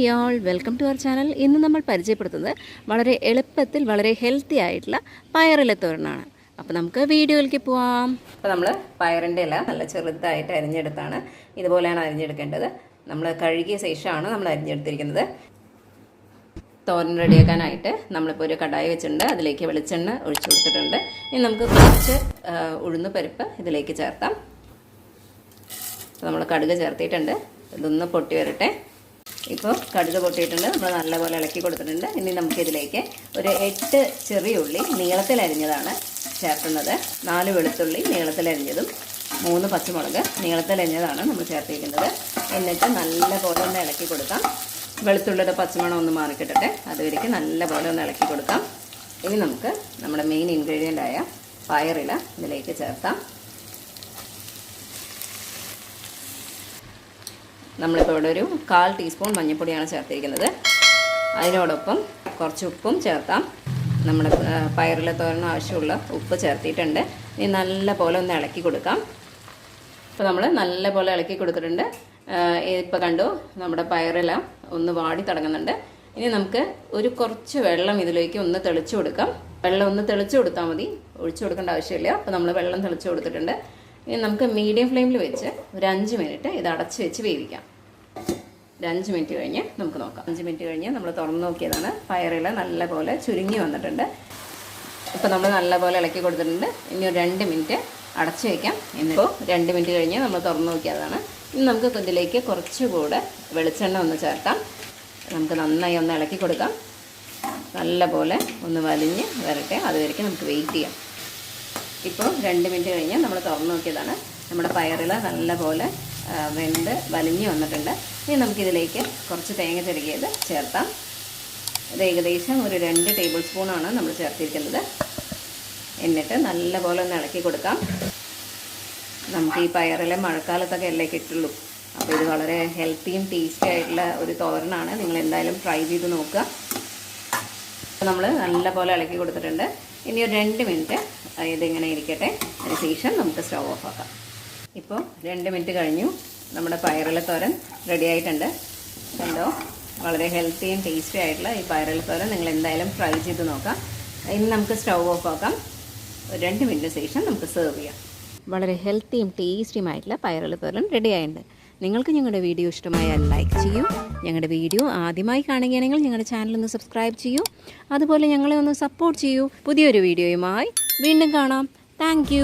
Hi all, welcome to our channel. ഇന്ന് നമ്മൾ പരിചയപ്പെടുത്തുന്നത് വളരെ എളുപ്പത്തിൽ വളരെ ഹെൽത്തി ആയിട്ടുള്ള പയറില തോരനാണ്. അപ്പോൾ നമുക്ക് വീഡിയോയിലേക്ക് പോവാം. അപ്പോൾ നമ്മൾ പയറിൻ്റെ ഇല നല്ല ചെറുതായിട്ട് അരിഞ്ഞെടുത്താണ്. ഇതുപോലെയാണ് അരിഞ്ഞെടുക്കേണ്ടത്. നമ്മൾ കഴുകിയ ശേഷമാണ് നമ്മൾ അരിഞ്ഞെടുത്തിരിക്കുന്നത്. തോരൻ റെഡിയാക്കാനായിട്ട് നമ്മളിപ്പോൾ ഒരു കടായി വെച്ചിട്ടുണ്ട്. അതിലേക്ക് വെളിച്ചെണ്ണ ഒഴിച്ചു കൊടുത്തിട്ടുണ്ട്. ഇനി നമുക്ക് കുറച്ച് ഉഴുന്ന് പരിപ്പ് ഇതിലേക്ക് ചേർത്താം. നമ്മൾ കടുക് ചേർത്തിട്ടുണ്ട്. ഇതൊന്ന് പൊട്ടി വരട്ടെ. ഇപ്പോൾ കടുക് പൊട്ടിയിട്ടുണ്ട്. നമ്മൾ നല്ലപോലെ ഇളക്കി കൊടുത്തിട്ടുണ്ട്. ഇനി നമുക്കിതിലേക്ക് ഒരു 8 ചെറിയ ഉള്ളി നീളത്തിലരിഞ്ഞതാണ് ചേർക്കുന്നത്. 4 വെളുത്തുള്ളി നീളത്തിലരിഞ്ഞതും 3 പച്ചമുളക് നീളത്തിലരിഞ്ഞതാണ് നമ്മൾ ചേർത്തിരിക്കുന്നത്. എന്നിട്ട് നല്ലപോലെ ഒന്ന് ഇളക്കി കൊടുക്കാം. വെളുത്തുള്ളിയുടെ പച്ചമണം ഒന്ന് മാറിക്കിട്ടട്ടെ. അതുവരേക്ക് നല്ലപോലെ ഒന്ന് ഇളക്കി കൊടുക്കാം. ഇനി നമുക്ക് നമ്മുടെ മെയിൻ ഇൻഗ്രീഡിയൻ്റായ പയറില ഇതിലേക്ക് ചേർത്താം. നമ്മളിപ്പോൾ ഇവിടെ ഒരു 1/4 ടീസ്പൂൺ മഞ്ഞൾപ്പൊടിയാണ് ചേർത്തിരിക്കുന്നത്. അതിനോടൊപ്പം കുറച്ച് ഉപ്പും ചേർത്താം. നമ്മുടെ പയറില തോരന് ആവശ്യമുള്ള ഉപ്പ് ചേർത്തിട്ടുണ്ട്. ഇനി നല്ല പോലെ ഒന്ന് ഇളക്കി കൊടുക്കാം. ഇപ്പോൾ നമ്മൾ നല്ല പോലെ ഇളക്കി കൊടുത്തിട്ടുണ്ട്. ഇപ്പോൾ കണ്ടു നമ്മുടെ പയറില ഒന്ന് വാടി തുടങ്ങുന്നുണ്ട്. ഇനി നമുക്ക് ഒരു കുറച്ച് വെള്ളം ഇതിലേക്ക് ഒന്ന് തെളിച്ചു കൊടുക്കാം. വെള്ളം ഒന്ന് തെളിച്ചു കൊടുത്താൽ മതി, ഒഴിച്ചു കൊടുക്കേണ്ട ആവശ്യമില്ല. അപ്പോൾ നമ്മൾ വെള്ളം തെളിച്ചു കൊടുത്തിട്ടുണ്ട്. ഇനി നമുക്ക് മീഡിയം ഫ്ലെയിമിൽ വെച്ച് ഒരു 5 മിനിറ്റ് ഇത് അടച്ച് വെച്ച് വേവിക്കാം. ഒരു 5 മിനിറ്റ് കഴിഞ്ഞ് നമുക്ക് നോക്കാം. 5 മിനിറ്റ് കഴിഞ്ഞ് നമ്മൾ തുറന്ന് നോക്കിയതാണ്. പയറില നല്ലപോലെ ചുരുങ്ങി വന്നിട്ടുണ്ട്. ഇപ്പോൾ നമ്മൾ നല്ലപോലെ ഇളക്കി കൊടുത്തിട്ടുണ്ട്. ഇനി ഒരു 2 മിനിറ്റ് അടച്ച് വയ്ക്കാം. എന്നിപ്പോൾ 2 മിനിറ്റ് കഴിഞ്ഞ് നമ്മൾ തുറന്ന് നോക്കിയതാണ്. ഇനി നമുക്ക് ഇതിലേക്ക് കുറച്ചുകൂടെ വെളിച്ചെണ്ണ ഒന്ന് ചേർക്കാം. നമുക്ക് നന്നായി ഒന്ന് ഇളക്കി കൊടുക്കാം. നല്ലപോലെ ഒന്ന് വലിഞ്ഞ് വരട്ടെ. അതുവരെയ്ക്ക് നമുക്ക് വെയിറ്റ് ചെയ്യാം. ഇപ്പോൾ 2 മിനിറ്റ് കഴിഞ്ഞ് നമ്മൾ തുറന്ന് നോക്കിയതാണ്. നമ്മുടെ പയറില നല്ലപോലെ വെന്ത് വലിഞ്ഞ് വന്നിട്ടുണ്ട്. ഇനി നമുക്കിതിലേക്ക് കുറച്ച് തേങ്ങ ചിരകിയത് ചേർത്താം. ഇത് ഏകദേശം ഒരു 2 ടേബിൾ സ്പൂണാണ് നമ്മൾ ചേർത്തിരിക്കുന്നത്. എന്നിട്ട് നല്ലപോലെ ഒന്ന് ഇളക്കി കൊടുക്കാം. നമുക്ക് ഈ പയറില മഴക്കാലത്തൊക്കെ അല്ലേ കിട്ടുള്ളൂ. അപ്പോൾ ഇത് വളരെ ഹെൽത്തിയും ടേസ്റ്റി ആയിട്ടുള്ള ഒരു തോരനാണ്. നിങ്ങൾ എന്തായാലും ട്രൈ ചെയ്ത് നോക്കുക. നമ്മൾ നല്ലപോലെ ഇളക്കി കൊടുത്തിട്ടുണ്ട്. ഇനി ഒരു 2 മിനിറ്റ് ഇതിങ്ങനെ ഇരിക്കട്ടെ. അതിനുശേഷം നമുക്ക് സ്റ്റൗ ഓഫ് ആക്കാം. ഇപ്പോൾ 2 മിനിറ്റ് കഴിഞ്ഞു. നമ്മുടെ പയറില തോരൻ റെഡി ആയിട്ടുണ്ട്. കണ്ടോ, വളരെ ഹെൽത്തിയും ടേസ്റ്റി ആയിട്ടുള്ള ഈ പയറില തോരൻ നിങ്ങൾ എന്തായാലും ട്രൈ ചെയ്ത് നോക്കാം. ഇനി നമുക്ക് സ്റ്റൗ ഓഫ് ആക്കാം. 2 മിനിറ്റിന് ശേഷം നമുക്ക് സെർവ് ചെയ്യാം. വളരെ ഹെൽത്തിയും ടേസ്റ്റിയുമായിട്ടുള്ള പയറില തോരൻ റെഡി ആയിട്ടുണ്ട്. നിങ്ങൾക്ക് ഞങ്ങളുടെ വീഡിയോ ഇഷ്ടമായാൽ ലൈക്ക് ചെയ്യൂ. ഞങ്ങളുടെ വീഡിയോ ആദ്യമായി കാണുകയാണെങ്കിൽ ഞങ്ങളുടെ ചാനൽ ഒന്ന് സബ്സ്ക്രൈബ് ചെയ്യൂ. അതുപോലെ ഞങ്ങളെ ഒന്ന് സപ്പോർട്ട് ചെയ്യൂ. പുതിയൊരു വീഡിയോയുമായി വീണ്ടും കാണാം. താങ്ക്